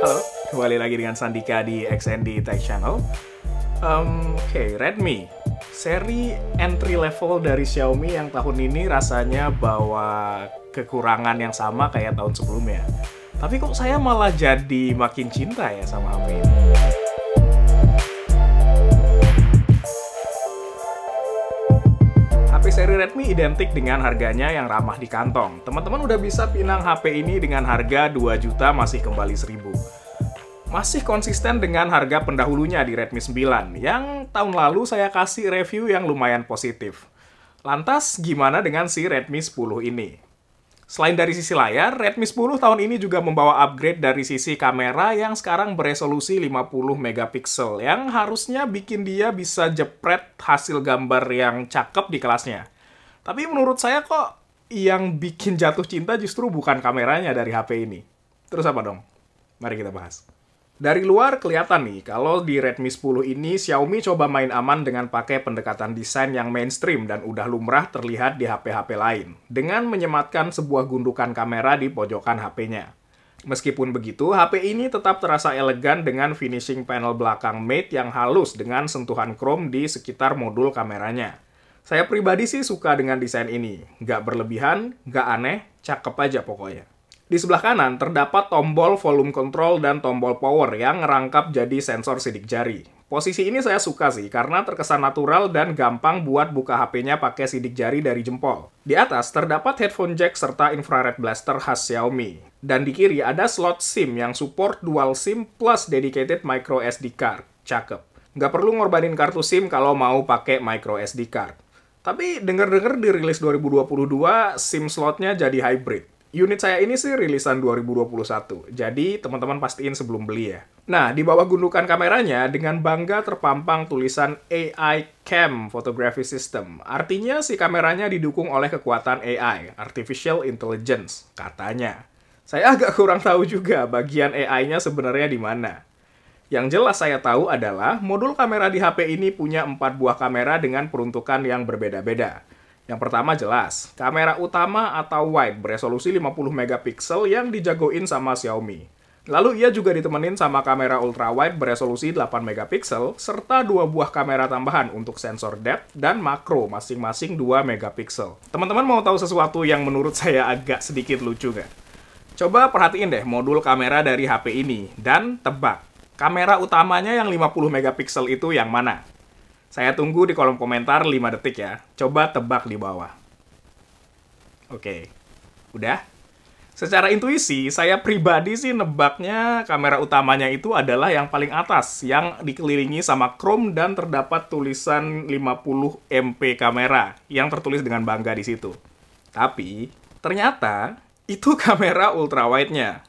Halo, kembali lagi dengan Sandika di XND Tech Channel. Redmi. Seri entry level dari Xiaomi yang tahun ini rasanya bawa kekurangan yang sama kayak tahun sebelumnya. Tapi kok saya malah jadi makin cinta ya sama HP ini. HP seri Redmi identik dengan harganya yang ramah di kantong. Teman-teman udah bisa pinang HP ini dengan harga 2 juta masih kembali 1000. Masih konsisten dengan harga pendahulunya di Redmi 9, yang tahun lalu saya kasih review yang lumayan positif. Lantas, gimana dengan si Redmi 10 ini? Selain dari sisi layar, Redmi 10 tahun ini juga membawa upgrade dari sisi kamera yang sekarang beresolusi 50 megapiksel, yang harusnya bikin dia bisa jepret hasil gambar yang cakep di kelasnya. Tapi menurut saya kok yang bikin jatuh cinta justru bukan kameranya dari HP ini. Terus apa dong? Mari kita bahas. Dari luar kelihatan nih, kalau di Redmi 10 ini Xiaomi coba main aman dengan pakai pendekatan desain yang mainstream dan udah lumrah terlihat di HP-HP lain, dengan menyematkan sebuah gundukan kamera di pojokan HP-nya. Meskipun begitu, HP ini tetap terasa elegan dengan finishing panel belakang matte yang halus dengan sentuhan chrome di sekitar modul kameranya. Saya pribadi sih suka dengan desain ini, nggak berlebihan, nggak aneh, cakep aja pokoknya. Di sebelah kanan terdapat tombol volume control dan tombol power yang ngerangkap jadi sensor sidik jari. Posisi ini saya suka sih karena terkesan natural dan gampang buat buka HP-nya pakai sidik jari dari jempol. Di atas terdapat headphone jack serta infrared blaster khas Xiaomi. Dan di kiri ada slot SIM yang support dual SIM plus dedicated micro SD card. Cakep. Nggak perlu ngorbanin kartu SIM kalau mau pakai micro SD card. Tapi denger-denger di rilis 2022, SIM slotnya jadi hybrid. Unit saya ini sih rilisan 2021, jadi teman-teman pastiin sebelum beli ya. Nah, di bawah gundukan kameranya dengan bangga terpampang tulisan AI Cam Photography System. Artinya si kameranya didukung oleh kekuatan AI, Artificial Intelligence, katanya. Saya agak kurang tahu juga bagian AI-nya sebenarnya di mana. Yang jelas saya tahu adalah modul kamera di HP ini punya 4 buah kamera dengan peruntukan yang berbeda-beda. Yang pertama jelas, kamera utama atau wide beresolusi 50 megapiksel yang dijagoin sama Xiaomi. Lalu ia juga ditemenin sama kamera ultra wide beresolusi 8 megapiksel serta 2 buah kamera tambahan untuk sensor depth dan makro masing-masing 2 megapiksel. Teman-teman mau tahu sesuatu yang menurut saya agak sedikit lucu nggak? Coba perhatiin deh modul kamera dari HP ini dan tebak, kamera utamanya yang 50 megapiksel itu yang mana? Saya tunggu di kolom komentar 5 detik ya. Coba tebak di bawah. Oke. Udah? Secara intuisi, saya pribadi sih nebaknya kamera utamanya itu adalah yang paling atas, yang dikelilingi sama chrome dan terdapat tulisan 50 MP kamera, yang tertulis dengan bangga di situ. Tapi, ternyata itu kamera ultrawide-nya.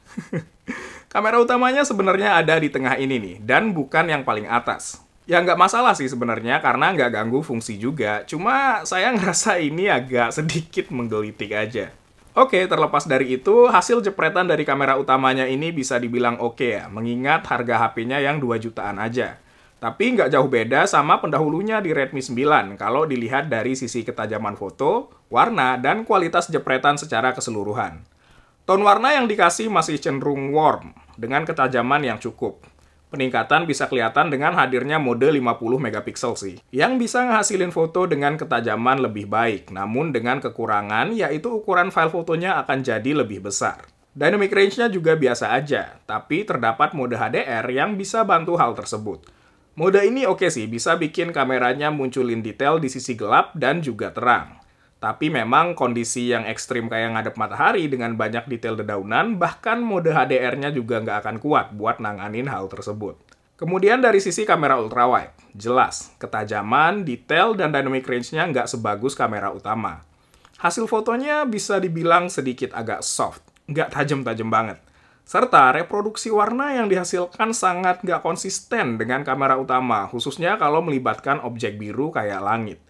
Kamera utamanya sebenarnya ada di tengah ini nih, dan bukan yang paling atas. Ya nggak masalah sih sebenarnya karena nggak ganggu fungsi juga. Cuma saya ngerasa ini agak sedikit menggelitik aja. Oke, terlepas dari itu, hasil jepretan dari kamera utamanya ini bisa dibilang oke ya, mengingat harga HP-nya yang 2 jutaan aja. Tapi nggak jauh beda sama pendahulunya di Redmi 9 kalau dilihat dari sisi ketajaman foto, warna, dan kualitas jepretan secara keseluruhan. Tone warna yang dikasih masih cenderung warm, dengan ketajaman yang cukup. Peningkatan bisa kelihatan dengan hadirnya mode 50 megapiksel sih, yang bisa ngehasilin foto dengan ketajaman lebih baik, namun dengan kekurangan yaitu ukuran file fotonya akan jadi lebih besar. Dynamic range-nya juga biasa aja, tapi terdapat mode HDR yang bisa bantu hal tersebut. Mode ini oke sih, bisa bikin kameranya munculin detail di sisi gelap dan juga terang. Tapi memang kondisi yang ekstrim kayak ngadep matahari dengan banyak detail dedaunan, bahkan mode HDR-nya juga nggak akan kuat buat nanganin hal tersebut. Kemudian dari sisi kamera ultrawide, jelas, ketajaman, detail, dan dynamic range-nya nggak sebagus kamera utama. Hasil fotonya bisa dibilang sedikit agak soft, nggak tajam-tajam banget. Serta reproduksi warna yang dihasilkan sangat nggak konsisten dengan kamera utama, khususnya kalau melibatkan objek biru kayak langit.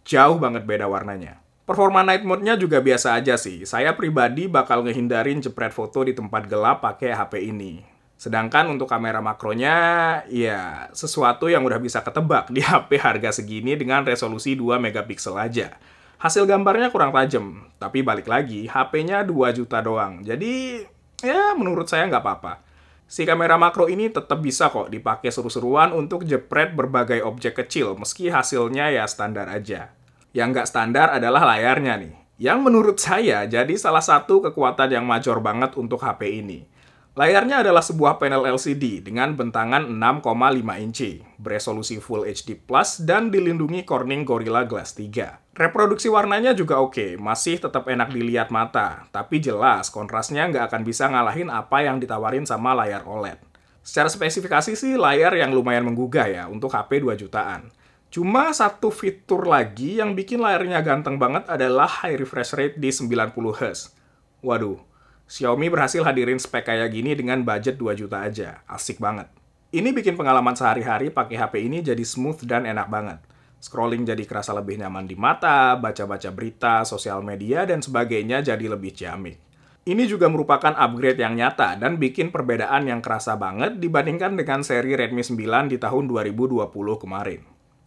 Jauh banget beda warnanya. Performa night mode-nya juga biasa aja sih. Saya pribadi bakal ngehindarin jepret foto di tempat gelap pakai HP ini. Sedangkan untuk kamera makronya, ya sesuatu yang udah bisa ketebak di HP harga segini dengan resolusi 2 megapiksel aja. Hasil gambarnya kurang tajam, tapi balik lagi, HP-nya 2 juta doang. Jadi, ya menurut saya nggak apa-apa. Si kamera makro ini tetap bisa kok dipakai seru-seruan untuk jepret berbagai objek kecil, meski hasilnya ya standar aja. Yang nggak standar adalah layarnya nih, yang menurut saya jadi salah satu kekuatan yang major banget untuk HP ini. Layarnya adalah sebuah panel LCD dengan bentangan 6,5 inci, beresolusi Full HD+, dan dilindungi Corning Gorilla Glass 3. Reproduksi warnanya juga oke, masih tetap enak dilihat mata, tapi jelas kontrasnya nggak akan bisa ngalahin apa yang ditawarin sama layar OLED. Secara spesifikasi sih layar yang lumayan menggugah ya untuk HP 2 jutaan. Cuma satu fitur lagi yang bikin layarnya ganteng banget adalah high refresh rate di 90Hz. Waduh, Xiaomi berhasil hadirin spek kayak gini dengan budget 2 juta aja. Asik banget. Ini bikin pengalaman sehari-hari pakai HP ini jadi smooth dan enak banget. Scrolling jadi kerasa lebih nyaman di mata, baca-baca berita, sosial media, dan sebagainya jadi lebih ciamik. Ini juga merupakan upgrade yang nyata dan bikin perbedaan yang kerasa banget dibandingkan dengan seri Redmi 9 di tahun 2020 kemarin.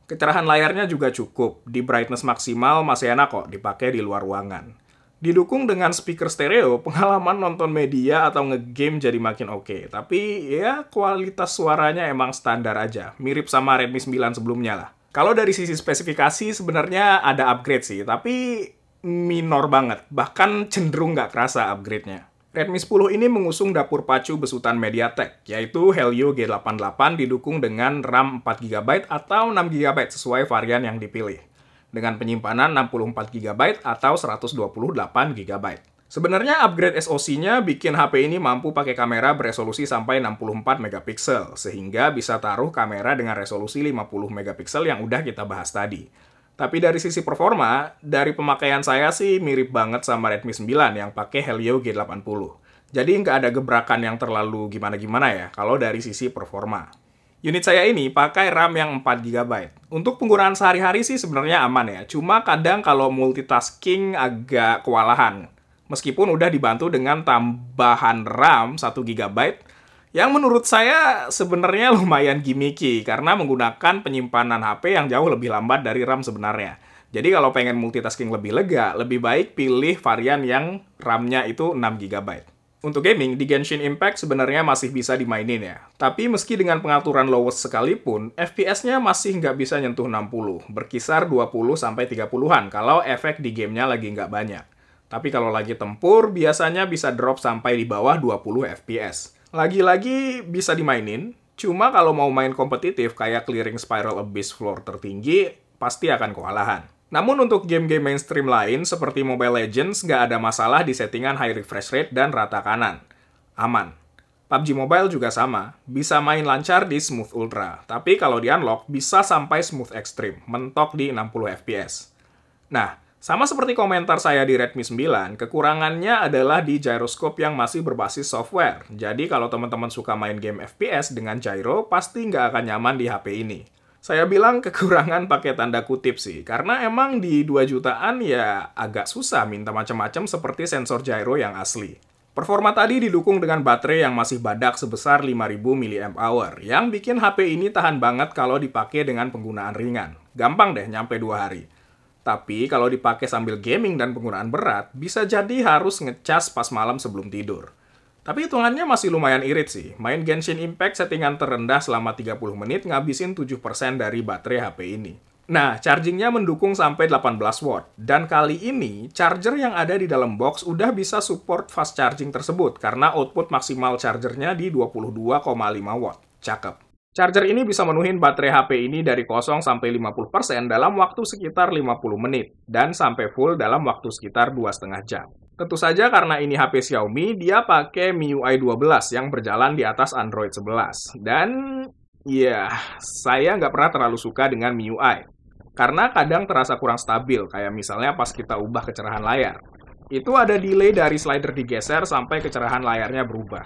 Kecerahan layarnya juga cukup, di brightness maksimal masih enak kok dipakai di luar ruangan. Didukung dengan speaker stereo, pengalaman nonton media atau ngegame jadi makin oke. Tapi ya kualitas suaranya emang standar aja, mirip sama Redmi 9 sebelumnya lah. Kalau dari sisi spesifikasi sebenarnya ada upgrade sih, tapi minor banget, bahkan cenderung nggak kerasa upgrade-nya. Redmi 10 ini mengusung dapur pacu besutan MediaTek, yaitu Helio G88 didukung dengan RAM 4GB atau 6GB sesuai varian yang dipilih, dengan penyimpanan 64GB atau 128GB. Sebenarnya upgrade SoC-nya bikin HP ini mampu pakai kamera beresolusi sampai 64MP, sehingga bisa taruh kamera dengan resolusi 50MP yang udah kita bahas tadi. Tapi dari sisi performa, dari pemakaian saya sih mirip banget sama Redmi 9 yang pakai Helio G80. Jadi nggak ada gebrakan yang terlalu gimana-gimana ya kalau dari sisi performa. Unit saya ini pakai RAM yang 4GB. Untuk penggunaan sehari-hari sih sebenarnya aman ya, cuma kadang kalau multitasking agak kewalahan. Meskipun udah dibantu dengan tambahan RAM 1GB, yang menurut saya sebenarnya lumayan gimmicky karena menggunakan penyimpanan HP yang jauh lebih lambat dari RAM sebenarnya. Jadi kalau pengen multitasking lebih lega, lebih baik pilih varian yang RAM-nya itu 6GB. Untuk gaming, di Genshin Impact sebenarnya masih bisa dimainin ya. Tapi meski dengan pengaturan lowest sekalipun, FPS-nya masih nggak bisa nyentuh 60, berkisar 20-30-an kalau efek di gamenya lagi nggak banyak. Tapi kalau lagi tempur, biasanya bisa drop sampai di bawah 20 FPS. Lagi-lagi bisa dimainin, cuma kalau mau main kompetitif kayak Clearing Spiral Abyss floor tertinggi, pasti akan kewalahan. Namun untuk game-game mainstream lain seperti Mobile Legends nggak ada masalah di settingan high refresh rate dan rata kanan. Aman. PUBG Mobile juga sama, bisa main lancar di Smooth Ultra, tapi kalau di unlock bisa sampai Smooth Extreme, mentok di 60 FPS. Nah, sama seperti komentar saya di Redmi 9, kekurangannya adalah di gyroscope yang masih berbasis software. Jadi kalau teman-teman suka main game FPS dengan gyro, pasti nggak akan nyaman di HP ini. Saya bilang kekurangan pakai tanda kutip sih, karena emang di 2 jutaan ya agak susah minta macam-macam seperti sensor gyro yang asli. Performa tadi didukung dengan baterai yang masih badak sebesar 5000 mAh, yang bikin HP ini tahan banget kalau dipakai dengan penggunaan ringan. Gampang deh nyampe 2 hari. Tapi kalau dipakai sambil gaming dan penggunaan berat, bisa jadi harus ngecas pas malam sebelum tidur. Tapi hitungannya masih lumayan irit sih. Main Genshin Impact settingan terendah selama 30 menit ngabisin 7% dari baterai HP ini. Nah, chargingnya mendukung sampai 18 watt. Dan kali ini, charger yang ada di dalam box udah bisa support fast charging tersebut karena output maksimal chargernya di 22,5 watt. Cakep. Charger ini bisa menuhin baterai HP ini dari 0 sampai 50% dalam waktu sekitar 50 menit. Dan sampai full dalam waktu sekitar 2,5 jam. Tentu saja karena ini HP Xiaomi, dia pakai MIUI 12 yang berjalan di atas Android 11. Dan ya, saya nggak pernah terlalu suka dengan MIUI. Karena kadang terasa kurang stabil, kayak misalnya pas kita ubah kecerahan layar. Itu ada delay dari slider digeser sampai kecerahan layarnya berubah.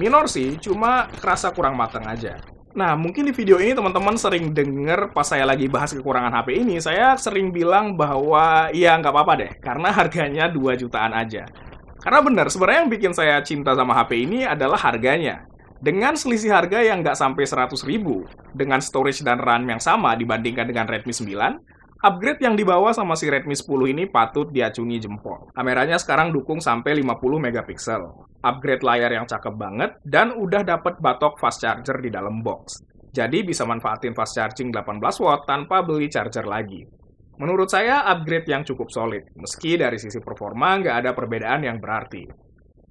Minor sih, cuma kerasa kurang matang aja. Nah, mungkin di video ini teman-teman sering denger pas saya lagi bahas kekurangan HP ini, saya sering bilang bahwa ya nggak apa-apa deh, karena harganya 2 jutaan aja. Karena bener, sebenarnya yang bikin saya cinta sama HP ini adalah harganya. Dengan selisih harga yang nggak sampai 100.000, dengan storage dan RAM yang sama dibandingkan dengan Redmi 9, Upgrade yang dibawa sama si Redmi 10 ini patut diacungi jempol. Kameranya sekarang dukung sampai 50 megapiksel. Upgrade layar yang cakep banget, dan udah dapet batok fast charger di dalam box. Jadi bisa manfaatin fast charging 18 watt tanpa beli charger lagi. Menurut saya upgrade yang cukup solid, meski dari sisi performa nggak ada perbedaan yang berarti.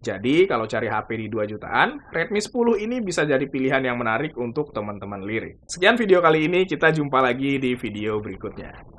Jadi, kalau cari HP di 2 jutaan, Redmi 10 ini bisa jadi pilihan yang menarik untuk teman-teman lirik. Sekian video kali ini, kita jumpa lagi di video berikutnya.